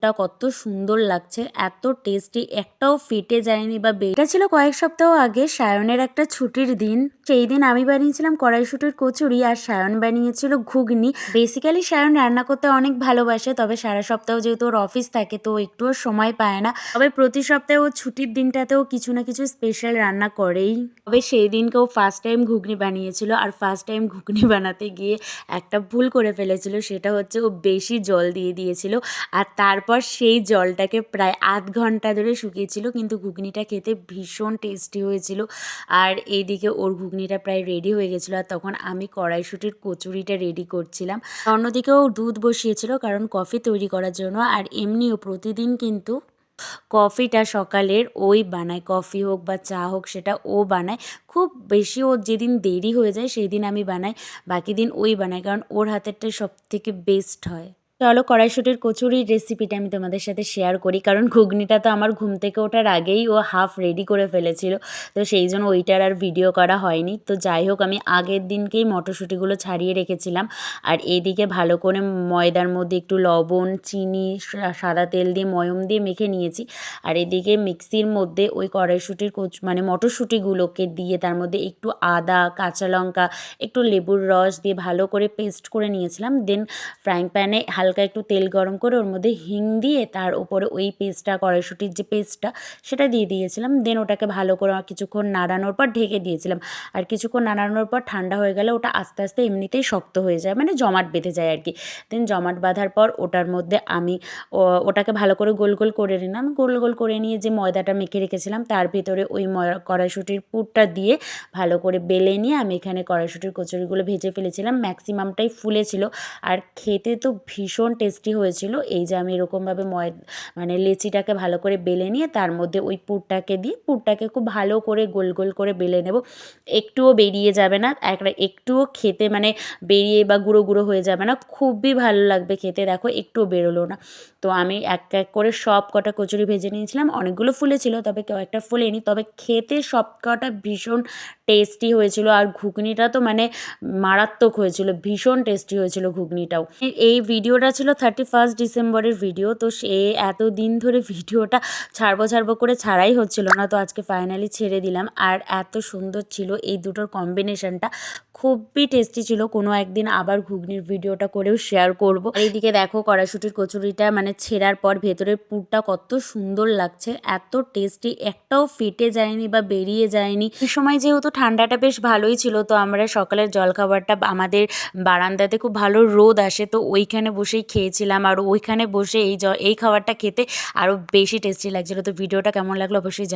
টা কত সুন্দর লাগছে, এত টেস্টি, একটাও ফেটে যায়নি বা এটা ছিল কয়েক সপ্তাহ আগে সায়নের একটা ছুটির দিন। সেই দিন আমি বানিয়েছিলাম কড়াইশুঁটির কচুরি আর সায়ন বানিয়েছিল ঘুগনি। বেসিক্যালি সায়ন রান্না করতে অনেক ভালোবাসে, তবে সারা সপ্তাহ যেহেতু ওর অফিস থাকে তো একটুও সময় পায় না। তবে প্রতি সপ্তাহে ও ছুটির দিনটাতেও কিছু না কিছু স্পেশাল রান্না করেই। তবে সেই দিনকেও ফার্স্ট টাইম ঘুগনি বানিয়েছিল, আর ফার্স্ট টাইম ঘুগনি বানাতে গিয়ে একটা ভুল করে ফেলেছিল, সেটা হচ্ছে ও বেশি জল দিয়ে দিয়েছিল। আর তারপর সেই জলটাকে প্রায় আধ ঘন্টা ধরে শুকিয়েছিল, কিন্তু ঘুগনিটা খেতে ভীষণ টেস্টি হয়েছিল। আর এইদিকে ওর ঘুগনিটা প্রায় রেডি হয়ে গেছিলো, আর তখন আমি কড়াইশুঁটির কচুরিটা রেডি করছিলাম। অন্যদিকেও দুধ বসিয়েছিল কারণ কফি তৈরি করার জন্য। আর এমনিও প্রতিদিন কিন্তু কফিটা সকালের ওই বানায়, কফি হোক বা চা হোক সেটা ও বানায়। খুব বেশি ওর যেদিন দেরি হয়ে যায় সেই দিন আমি বানাই, বাকি দিন ওই বানায়, কারণ ওর হাতেরটাই সব থেকে বেস্ট হয়। চলো কড়াইশুঁটির কচুরির রেসিপিটা আমি তোমাদের সাথে শেয়ার করি, কারণ ঘুগনিটা তো আমার ঘুম থেকে ওঠার আগেই ও হাফ রেডি করে ফেলেছিল, তো সেই জন্য ওইটার আর ভিডিও করা হয়নি। তো যাই হোক, আমি আগের দিনকেই মটরশুঁটিগুলো ছাড়িয়ে রেখেছিলাম। আর এইদিকে ভালো করে ময়দার মধ্যে একটু লবণ, চিনি, সাদা তেল দিয়ে ময়ম দিয়ে মেখে নিয়েছি। আর এদিকে মিক্সির মধ্যে ওই কড়াইশুঁটির মানে মটরশুঁটিগুলোকে দিয়ে তার মধ্যে একটু আদা, কাঁচা লঙ্কা, একটু লেবুর রস দিয়ে ভালো করে পেস্ট করে নিয়েছিলাম। দেন ফ্রাইং প্যানে হালকা একটু তেল গরম করে ওর মধ্যে হিং দিয়ে তার উপরে ওই পেস্টটা, কড়াইশুঁটির যে পেস্টটা সেটা দিয়ে দিয়েছিলাম। দেন ওটাকে ভালো করে কিছুক্ষণ নাড়ানোর পর ঢেকে দিয়েছিলাম। আর কিছুক্ষণ নাড়ানোর পর ঠান্ডা হয়ে গেলে ওটা আস্তে আস্তে এমনিতেই শক্ত হয়ে যায়, মানে জমাট বেঁধে যায় আর কি। দেন জমাট বাঁধার পর ওটার মধ্যে আমি ওটাকে ভালো করে গোল গোল করে নিলাম। গোল গোল করে নিয়ে যে ময়দাটা মেখে রেখেছিলাম তার ভিতরে ওই কড়াইশুঁটির পুরটা দিয়ে ভালো করে বেলে নিয়ে আমি এখানে কড়াইশুঁটির কচুরিগুলো ভেজে ফেলেছিলাম। ম্যাক্সিমামটাই ফুলেছিল আর খেতে তো ভীষণ টেস্টি হয়েছিল। এই যে আমি এরকমভাবে মানে লেচিটাকে ভালো করে বেলে নিয়ে তার মধ্যে ওই পুরটাকে দিয়ে পুরটাকে খুব ভালো করে গোল গোল করে বেলে নেব। একটুও বেরিয়ে যাবে না, একটুও খেতে মানে বেরিয়ে বা গুঁড়ো গুঁড়ো হয়ে যাবে না, খুবই ভালো লাগবে খেতে। দেখো একটুও বেরোলো না। তো আমি এক এক করে সব কটা কচুরি ভেজে নিয়েছিলাম। অনেকগুলো ফুলেছিল, তবে কয়েকটা ফুলেনি, তবে খেতে সব কটা ভীষণ টেস্টি হয়েছিল। আর ঘুগনিটা তো মানে মারাত্মক হয়েছিল, ভীষণ টেস্টি হয়েছিল ঘুগনিটাও। এই ভিডিওটা ছিল 31 ডিসেম্বরের ভিডিও, তো সে এতদিন ধরে ভিডিওটা ছাড়বো করে ছাড়াই হচ্ছিল না, তো আজকে ফাইনালি ছেড়ে দিলাম। আর এত সুন্দর ছিল এই দুটোর কম্বিনেশনটা, খুবই টেস্টি ছিল। কোনো একদিন আবার ঘুগনির ভিডিওটা করেও শেয়ার করব। এইদিকে দেখো কড়াইশুঁটির কচুরিটা মানে ছেঁড়ার পর ভেতরের পুরটা কত সুন্দর লাগছে, এত টেস্টি, একটাও ফেটে যায়নি বা বেরিয়ে যায়নি। এই সময় যেহেতু ঠান্ডাটা বেশ ভালোই ছিল, তো আমরা সকালের জলখাবারটা আমাদের বারান্দাতে খুব ভালো রোদ আসে, তো ওইখানে বসেই খেয়েছিলাম। আর ওইখানে বসে এই খাবারটা খেতে আরও বেশি টেস্টি লাগছিলো। তো ভিডিওটা কেমন লাগলো অবশ্যই